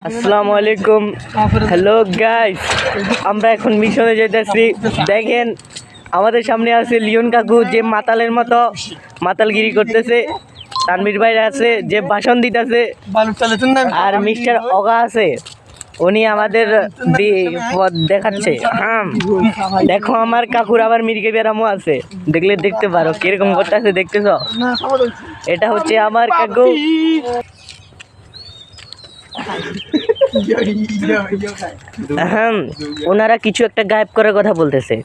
আসসালামু আলাইকুম। Hello guys, আমরা এখন মিশনে যেতেছি। দেখেন আমাদের সামনে আছে লিওন কাকু, যে মাতালের মতো মাতালগিরি করতেছে। তানভীর ভাই আছে যে ভাষণ দিতেছে, আর মিস্টার অগা আছে, উনি আমাদের পথ দেখাচ্ছে। হ্যাঁ, দেখো আমার কাকুর আবার মির্গে বেরামও আছে, দেখলে দেখতে পারো কিরকম করতেছে, দেখতেছ? এটা হচ্ছে আমার কাকু। হ্যাঁ, ওনারা কিছু একটা গায়েব করার কথা বলতেছে,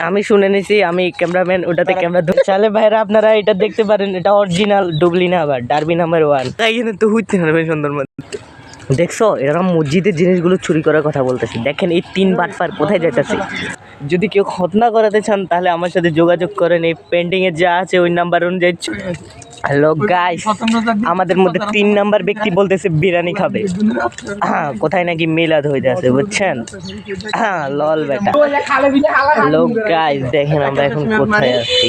আমি শুনে নিছি। আমি ক্যামেরাম্যান, ওটাতে ক্যামেরা চালে ভাইরা, আপনারা এটা দেখতে পারেন। এটা অরিজিনাল ডুবলি না, আবার ডারবি নাম্বার 1। তাই জন্য তো হইতে হবে সুন্দর মতো। দেখছো, এরকম মসজিদের জিনিসগুলো চুরি করার কথা বলতেছে। দেখেন এই 3 বাটপার কোথায় যাইতেছে। যদি কেউ খতনা করাতে চান তাহলে আমার সাথে যোগাযোগ করেন, এই পেন্টিংয়ে যা আছে ওই নাম্বার অনুযায়ী। হ্যালো গাইস, আমাদের মধ্যে 3 নাম্বার ব্যক্তি বলতেছে বিরিয়ানি খাবে। হ্যাঁ, কোথায় নাকি মিলাদ হয়ে যাচ্ছে, বুঝছেন? হ্যাঁ, লল বেটা। হ্যালো গাইস, দেখেন আমরা এখন কোথায় আছি।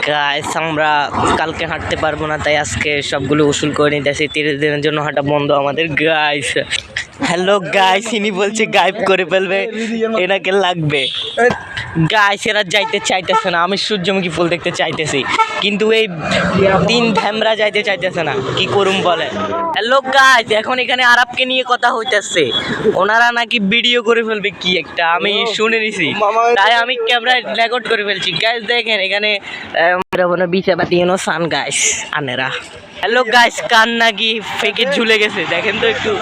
গাইস, আমরা কালকে হাঁটতে পারবো না, তাই আজকে সবগুলো উসুল করে নিতেছি। 30 দিনের জন্য হাঁটা বন্ধ আমাদের। গাইস, হ্যালো গাইস, ইনি বলছে গায়েব করে ফেলবে, এনাকে লাগবে। গাইস, এরা যাইতে চাইতেছে না। আমি সূর্যমুখী ফুল দেখতে চাইতেছি, কিন্তু এই 3 ধ্যামরা যাইতে চাইতেছে না। কি করুম বলে? হ্যালো গাইস, এখন এখানে আরবকে নিয়ে কথা হইতেছে। ওনারা নাকি ভিডিও করে ফেলবে কি একটা, আমি শুনে নিছি, তাই আমি ক্যামেরায় রেকর্ড করে ফেলছি। গাইস দেখেন এখানে বিচা বাতি সান গাইস আনেরা। হ্যালো গাইস, কান নাকি ফেকে ঝুলে গেছে, দেখেন তো একটু।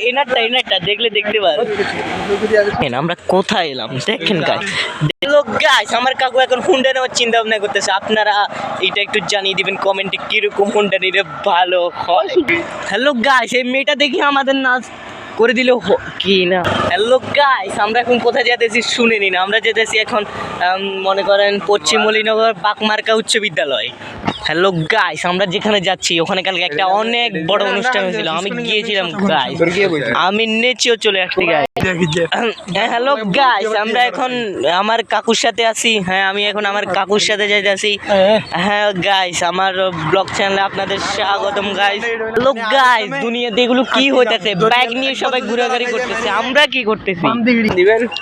এনারটা দেখলে দেখতে পারেন আমরা কোথায় এলাম। দেখেন গাইস, হ্যালো গাইস, আমার কাকু এখন হুন্ডা নেওয়ার চিন্তা ভাবনা করতেছে। আপনারা এটা একটু জানিয়ে দিবেন কমেন্টে কিরকম হুন্ডা নিলে ভালো হয়। হ্যালো গাইস, এই মেয়েটা দেখি আমাদের নাচ করে দিল কি না। হ্যালো গাইস, আমরা এখন কোথায় যেতেছি শুনে নিন। আমরা যেতেছি এখন মনে করেন পশ্চিম মলিনগর বাকমার্কা উচ্চ বিদ্যালয়। হ্যালো গাইস, আমরা যেখানে যাচ্ছি ওখানে কালকে একটা অনেক বড় অনুষ্ঠান হয়েছিল, আমি গিয়েছিলাম গাইস, আমি নেচেও চলে আসছি গাইস। হ্যালো গাইস, আমরা এখন আমার কাকুর সাথে আছি। হ্যাঁ, আমি এখন আমার কাকুর সাথে যাইতেছি। হ্যাঁ গাইস, আমার ব্লগ চ্যানেলে আপনাদের স্বাগতম গাইস। হ্যালো গাইস, দুনিয়াতে এগুলো কি হইতেছে? বাইক নিয়ে সবাই ঘোরাঘুরি করতেছে, আমরা কি করতেছি?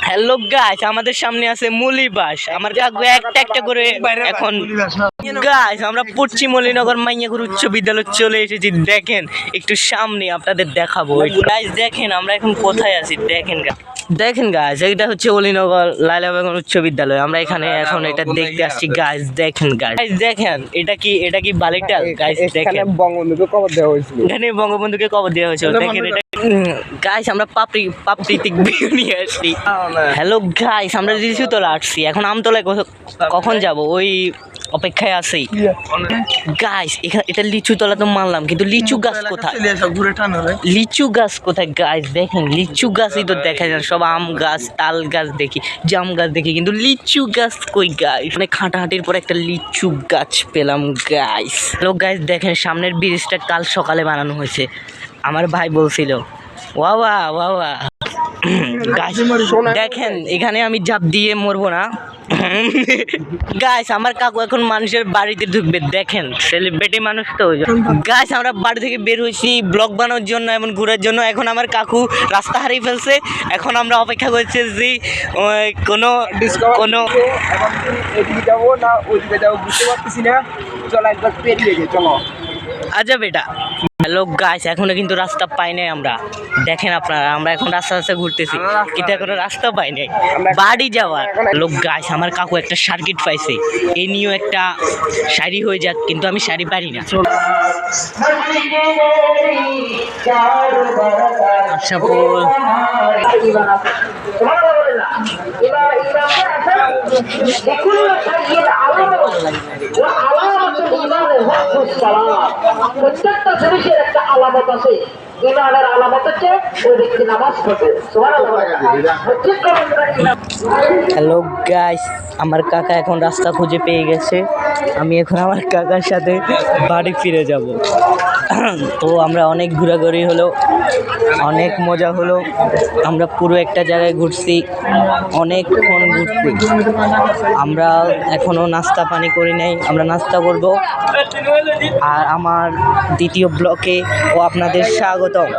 হ্যালো গাইস, আমাদের সামনে আছে মুলিবাস। আমার কাকু একটা একটা করে এখন। গাইস, আমরা পশ্চিম মলিনগর মাইয়াগুর উচ্চ বিদ্যালয় চলে এসেছি। দেখেন একটু সামনে আপনাদের দেখাবো। গাইস দেখেন আমরা এখন কোথায় আছি। দেখেন গাইস, এটা হচ্ছে অলিনগর লাইলা বেগম উচ্চ বিদ্যালয়। আমরা এখানে এখন এটা দেখতে আসছি গাইস। দেখেন গাইস, দেখেন এটা কি বালিটাল গাইস। দেখেন বঙ্গবন্ধুকে কবর দেওয়া হয়েছিল, এখানে বঙ্গবন্ধুকে কবর দেওয়া হয়েছিল। দেখেন এটা গাইস, আমরা প্রাকৃতিক ভিউ নিয়ে আসছি। হ্যালো গাইস, আমরা লিচুতলা আসছি, এখন আমতলায় কখন যাব ওই অপেক্ষায় আছি গাইস। এটা লিচুতলা তো মানলাম, কিন্তু লিচু গাছ কোথায়? লিচু গাছ কোথায় গাইস? দেখেন লিচু গাছই তো দেখা যায়, সব আম গাছ, তাল গাছ দেখি, জাম গাছ দেখি, কিন্তু লিচু গাছ কই গাইস? অনেক হাঁটাহাঁটির পর একটা লিচু গাছ পেলাম গাইস। হ্যালো গাইস, দেখেন সামনের ব্রিজটা কাল সকালে বানানো হয়েছে, আমার ভাই বলছিল। ওয়া গাইস দেখেন, এখানে আমি ঝাঁপ দিয়ে মরবো না গাইস। আমার কাকু এখন মানুষের বাড়িতে ঢুকবে। দেখেন সেলিব্রিটি মানুষ তো গাইস। আমরা বাড়ি থেকে বের হয়েছি ব্লগ বানানোর জন্য, এমন ঘোরার জন্য। এখন আমার কাকু রাস্তা হারিয়ে ফেলছে, এখন আমরা অপেক্ষা করছি যে কোনো এদিকে যাবো না ওইদিকে যাবো বুঝতে পারতেছি না। চলো একবার পেরিয়ে গে, চলো আচ্ছা বেটা। হ্যালো গাইস, এখনো কিন্তু রাস্তা পাই নাই আমরা। দেখেন আপনারা, আমরা এখন রাস্তা ঘুরতেছি, কিন্তু এখনো রাস্তা পাই নাই বাড়ি যাওয়ার। লোক গাইস, আমার কাকু একটা সার্কিট পাইছে, এই নিয়েও একটা শাড়ি হয়ে যাক, কিন্তু আমি শাড়ি পারি না। আচ্ছা বল প্রত্যেকটা জিনিসের একটা আলামত আছে। ইমানের আলামত হচ্ছে ওই ব্যক্তি নামাজ পড়বে। হ্যালো গাইস, আমার কাকা এখন রাস্তা খুঁজে পেয়ে গেছে। আমি এখন আমার কাকার সাথে বাড়ি ফিরে যাব। তো আমরা অনেক ঘোরাঘুরি হলো, অনেক মজা হলো। আমরা পুরো একটা জায়গায় ঘুরছি, অনেকক্ষণ ঘুরছি। আমরা এখনও নাস্তা পানি করি নাই, আমরা নাস্তা করব। আর আমার দ্বিতীয় ব্লকে ও আপনাদের স্বাগতম।